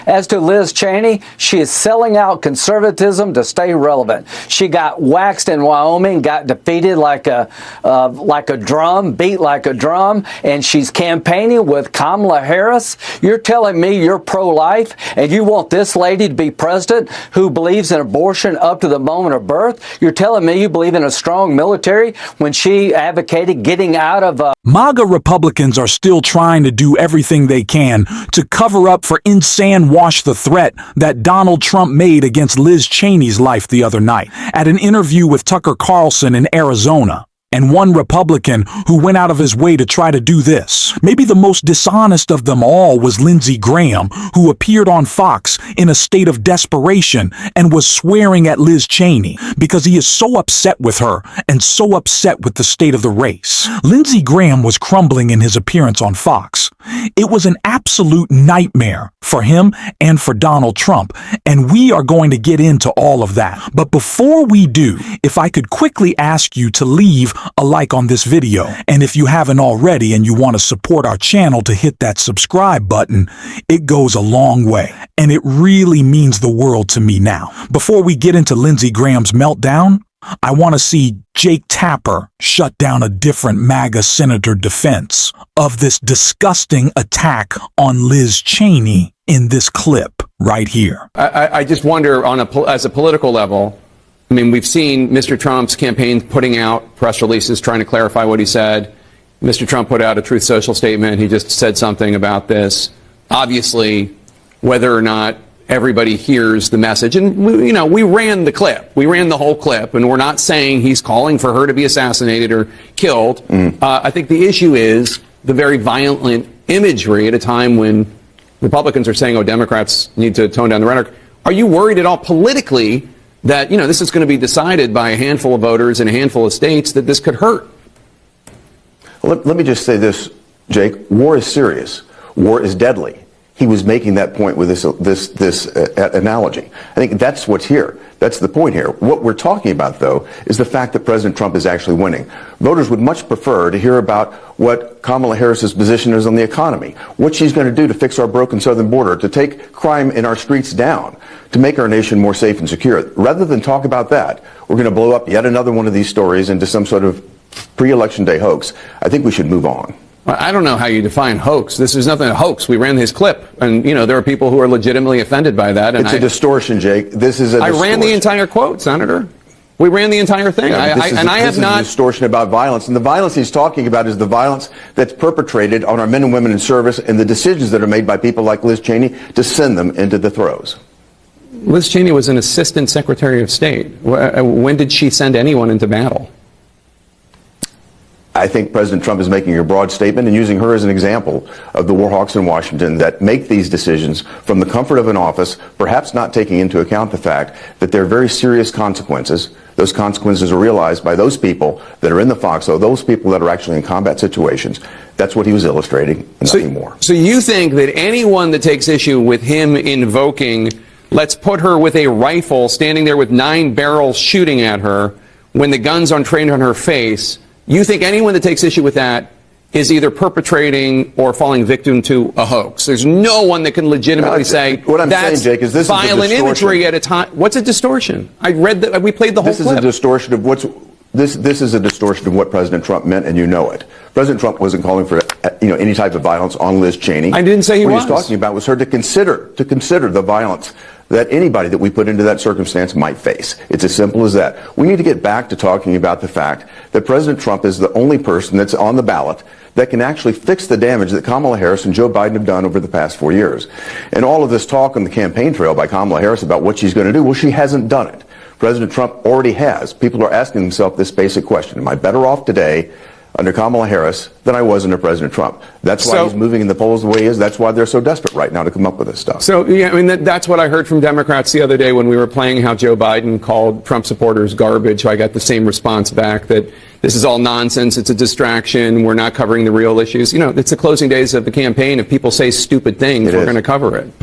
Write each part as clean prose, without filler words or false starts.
As to Liz Cheney, she is selling out conservatism to stay relevant. She got waxed in Wyoming, got defeated like a drum, beat like a drum, and she's campaigning with Kamala Harris. You're telling me you're pro-life and you want this lady to be president who believes in abortion up to the moment of birth? You're telling me you believe in a strong military when she advocated getting out of MAGA Republicans are still trying to do everything they can to cover up for insane wash the threat that Donald Trump made against Liz Cheney's life the other night at an interview with Tucker Carlson in Arizona. And one Republican who went out of his way to try to do this. Maybe the most dishonest of them all was Lindsey Graham, who appeared on Fox in a state of desperation and was swearing at Liz Cheney because he is so upset with her and so upset with the state of the race. Lindsey Graham was crumbling in his appearance on Fox. It was an absolute nightmare for him and for Donald Trump, and we are going to get into all of that. But before we do, if I could quickly ask you to leave a like on this video, and if you haven't already and you want to support our channel, to hit that subscribe button. It goes a long way, and it really means the world to me now. Before we get into Lindsey Graham's meltdown, I want to see Jake Tapper shut down a different MAGA senator defense of this disgusting attack on Liz Cheney in this clip right here. I just wonder, as a political level, I mean, we've seen Mr. Trump's campaign putting out press releases trying to clarify what he said. Mr. Trump put out a Truth Social statement. He just said something about this. Obviously, whether or not everybody hears the message, and we ran the clip. We ran the whole clip, and we're not saying he's calling for her to be assassinated or killed. I think the issue is the very violent imagery at a time when Republicans are saying, oh, Democrats need to tone down the rhetoric. Are you worried at all politically that, this is going to be decided by a handful of voters in a handful of states, that this could hurt? Well, let me just say this, Jake. War is serious. War is deadly. He was making that point with this analogy. I think that's what's here. That's the point here. What we're talking about, though, is the fact that President Trump is actually winning. Voters would much prefer to hear about what Kamala Harris's position is on the economy, what she's going to do to fix our broken southern border, to take crime in our streets down, to make our nation more safe and secure. Rather than talk about that, we're going to blow up yet another one of these stories into some sort of pre-election day hoax. I think we should move on. I don't know how you define hoax. This is nothing a hoax. We ran his clip, and there are people who are legitimately offended by that. And it's a distortion, Jake. This is a distortion. I ran the entire quote, Senator. We ran the entire thing. Yeah, this is a distortion about violence, and the violence he's talking about is the violence that's perpetrated on our men and women in service, and the decisions that are made by people like Liz Cheney to send them into the throes. Liz Cheney was an assistant secretary of state. When did she send anyone into battle? I think President Trump is making a broad statement and using her as an example of the war hawks in Washington that make these decisions from the comfort of an office, perhaps not taking into account the fact that there are very serious consequences. Those consequences are realized by those people that are in the foxhole, those people that are actually in combat situations. That's what he was illustrating, and nothing more. So you think that anyone that takes issue with him invoking, let's put her with a rifle standing there with 9 barrels shooting at her when the gun's trained on her face, you think anyone that takes issue with that is either perpetrating or falling victim to a hoax? There's no one that can legitimately say what I'm that's saying, Jake, is this violent is a imagery at a time. What's a distortion? I read that we played the whole clip. This is a distortion of this is a distortion of what President Trump meant, and you know it. President Trump wasn't calling for any type of violence on Liz Cheney. I didn't say he was. What he was talking about was her to consider the violence that anybody that we put into that circumstance might face. It's as simple as that. We need to get back to talking about the fact that President Trump is the only person that's on the ballot that can actually fix the damage that Kamala Harris and Joe Biden have done over the past 4 years. And all of this talk on the campaign trail by Kamala Harris about what she's going to do, well, she hasn't done it. President Trump already has. People are asking themselves this basic question: am I better off today under Kamala Harris than I was under President Trump? That's why he's moving in the polls the way he is. That's why they're so desperate right now to come up with this stuff. So, yeah, I mean, that's what I heard from Democrats the other day when we were playing how Joe Biden called Trump supporters garbage. I got the same response back, that this is all nonsense. It's a distraction. We're not covering the real issues. It's the closing days of the campaign. If people say stupid things, we're going to cover it.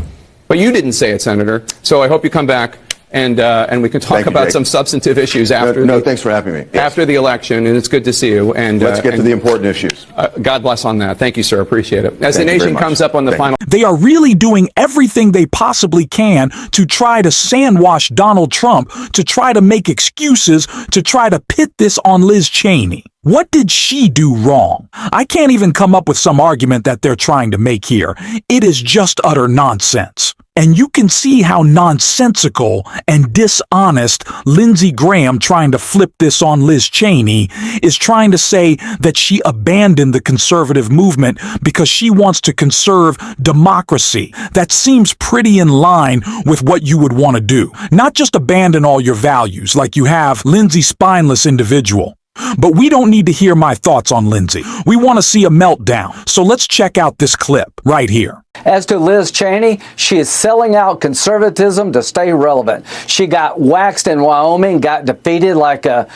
But you didn't say it, Senator. So I hope you come back and we can talk about Jake. some substantive issues after. No, thanks for having me. Yes. After the election, and it's good to see you. And let's get to the important issues. God bless on that. Thank you, sir. Appreciate it. As the Thank you very nation much. comes up on the final. They are really doing everything they possibly can to try to sandwash Donald Trump, to try to make excuses, to try to pit this on Liz Cheney. What did she do wrong? I can't even come up with some argument that they're trying to make here. It is just utter nonsense. And you can see how nonsensical and dishonest Lindsey Graham trying to flip this on Liz Cheney is, trying to say that she abandoned the conservative movement because she wants to conserve democracy. That seems pretty in line with what you would want to do. Not just abandon all your values like you have Lindsey spineless individual. But we don't need to hear my thoughts on Lindsey. We want to see a meltdown. So let's check out this clip right here. As to Liz Cheney, she is selling out conservatism to stay relevant. She got waxed in Wyoming, got defeated like a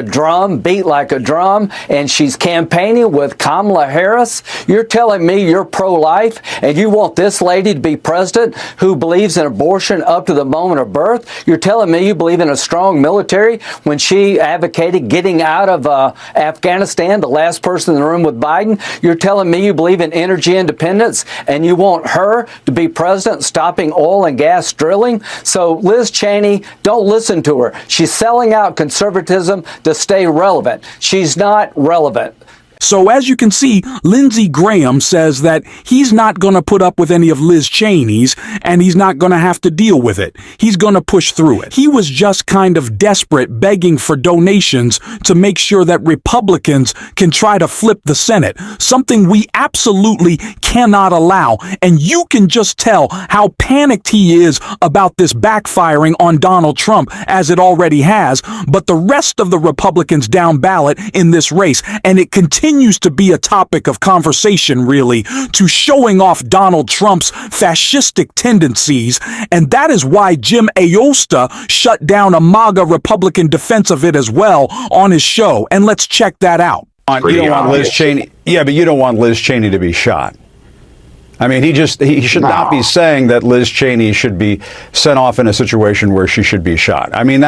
drum, beat like a drum, and she's campaigning with Kamala Harris. You're telling me you're pro-life and you want this lady to be president who believes in abortion up to the moment of birth? You're telling me you believe in a strong military when she advocated getting out of Afghanistan, the last person in the room with Biden? You're telling me you believe in energy independence and you want her to be president, stopping oil and gas drilling? So Liz Cheney, don't listen to her. She's selling out conservatism to stay relevant. She's not relevant. So as you can see, Lindsey Graham says that he's not going to put up with any of Liz Cheney's, and he's not going to have to deal with it. He's going to push through it. He was just kind of desperate, begging for donations to make sure that Republicans can try to flip the Senate, something we absolutely cannot allow. And you can just tell how panicked he is about this backfiring on Donald Trump, as it already has, but the rest of the Republicans down ballot in this race, and it continues to be a topic of conversation, really, to showing off Donald Trump's fascistic tendencies, and that is why Jim Aosta shut down a MAGA Republican defense of it as well on his show, and let's check that out. You don't want Liz Cheney. Yeah, but you don't want Liz Cheney to be shot. I mean, he should not be saying that Liz Cheney should be sent off in a situation where she should be shot. I mean,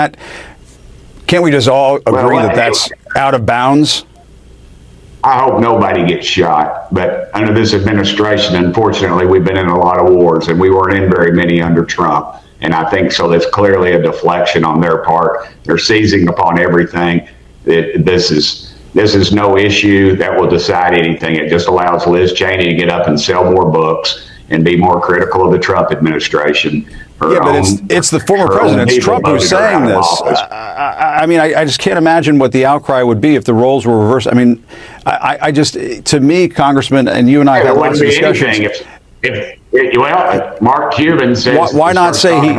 can't we just all agree that that's out of bounds? I hope nobody gets shot, but under this administration, unfortunately, we've been in a lot of wars, and we weren't in very many under Trump. And I think so that's clearly a deflection on their part. They're seizing upon everything. This is no issue that will decide anything. It just allows Liz Cheney to get up and sell more books and be more critical of the Trump administration. Yeah, but it's the former president. It's Trump who's saying this. I mean, I just can't imagine what the outcry would be if the roles were reversed. I mean, I just, to me, Congressman, and you and I have had lots of discussions. Well, Mark Cuban says. Why not say he?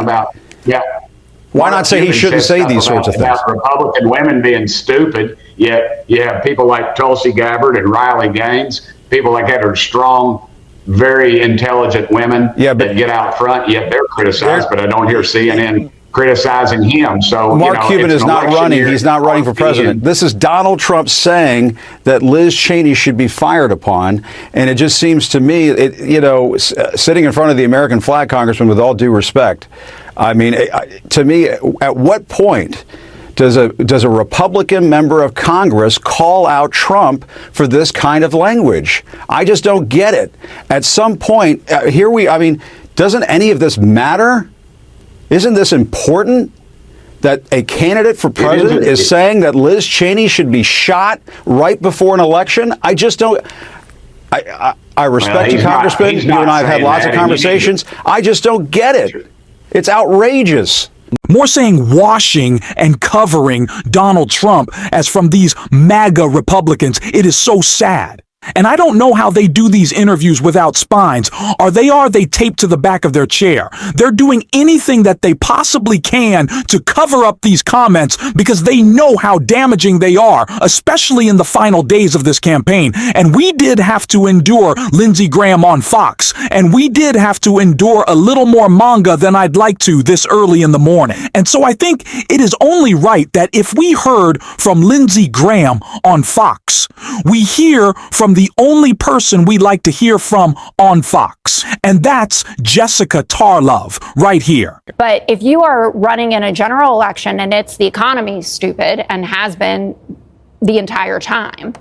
Why not say he shouldn't say these sorts of things? About Republican women being stupid. Yet you have people like Tulsi Gabbard and Riley Gaines, people like that are strong, very intelligent women that get out front, yet they're criticized, but I don't hear CNN criticizing him. So Mark Cuban is not running. He's not running for president. This is Donald Trump saying that Liz Cheney should be fired upon, and it just seems to me, sitting in front of the American flag, Congressman, with all due respect, I mean, to me, at what point does a Republican member of Congress call out Trump for this kind of language? I just don't get it. At some point, doesn't any of this matter? Isn't this important that a candidate for president is saying that Liz Cheney should be shot right before an election? I just don't. I respect you, Congressman. You and I have had lots of conversations. I just don't get it. It's outrageous. More saying washing and covering Donald Trump as from these MAGA Republicans. It is so sad. And I don't know how they do these interviews without spines. Are they taped to the back of their chair? They're doing anything that they possibly can to cover up these comments because they know how damaging they are, especially in the final days of this campaign. And we did have to endure Lindsey Graham on Fox, and we did have to endure a little more manga than I'd like to this early in the morning. And so I think it is only right that if we heard from Lindsey Graham on Fox, we hear from from the only person we like to hear from on Fox. And that's Jessica Tarlov, right here. But if you are running in a general election and it's the economy, stupid, and has been the entire time,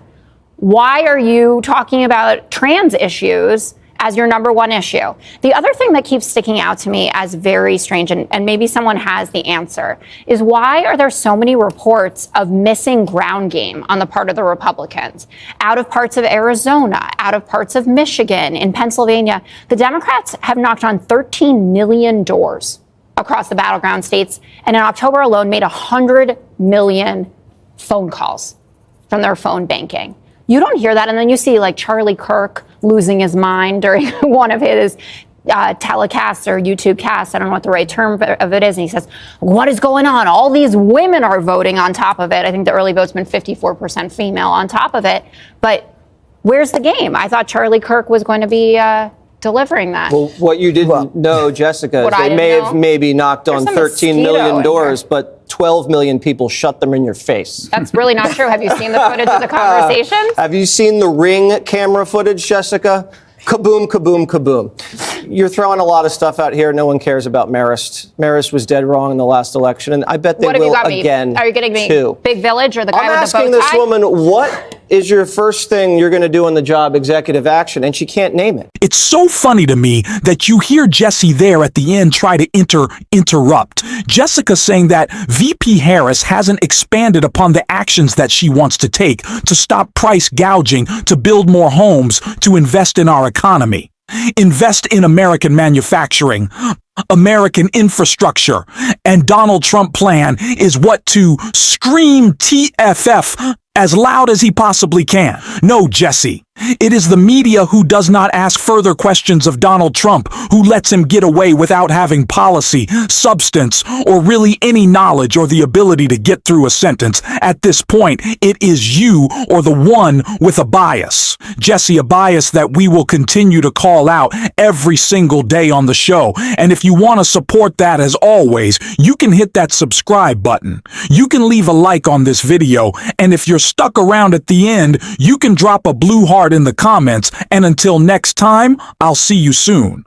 why are you talking about trans issues as your number one issue? The other thing that keeps sticking out to me as very strange, and maybe someone has the answer, is why are there so many reports of missing ground game on the part of the Republicans? Out of parts of Arizona, out of parts of Michigan, in Pennsylvania, the Democrats have knocked on 13 million doors across the battleground states, and in October alone made 100 million phone calls from their phone banking. You don't hear that, and then you see like Charlie Kirk losing his mind during one of his telecasts or YouTube casts. I don't know what the right term of it is. And he says, what is going on? All these women are voting on top of it. I think the early vote's been 54% female on top of it. But where's the game? I thought Charlie Kirk was going to be delivering that. Well, what you didn't know, Jessica, is they may have maybe knocked on 13 million doors, but 12 million people shut them in your face. That's really not true. Have you seen the footage of the conversations? Have you seen the Ring camera footage, Jessica? Kaboom, kaboom, kaboom. You're throwing a lot of stuff out here. No one cares about Marist. Marist was dead wrong in the last election, and I bet they will again. Are you getting me? Too. Big Village or the guy I'm with the bow tie? asking this woman, what is your first thing you're going to do on the job, executive action? And she can't name it. It's so funny to me that you hear Jesse there at the end try to interrupt. Jessica saying that VP Harris hasn't expanded upon the actions that she wants to take to stop price gouging, to build more homes, to invest in our economy. Invest in American manufacturing, American infrastructure, and Donald Trump plan is what to scream TFF as loud as he possibly can. No, Jesse. It is the media who does not ask further questions of Donald Trump, who lets him get away without having policy, substance, or really any knowledge or the ability to get through a sentence. At this point, it is you or the one with a bias. Jesse, a bias that we will continue to call out every single day on the show. And if you want to support that, as always, you can hit that subscribe button. You can leave a like on this video. And if you're stuck around at the end, you can drop a blue heart in the comments, and until next time, I'll see you soon.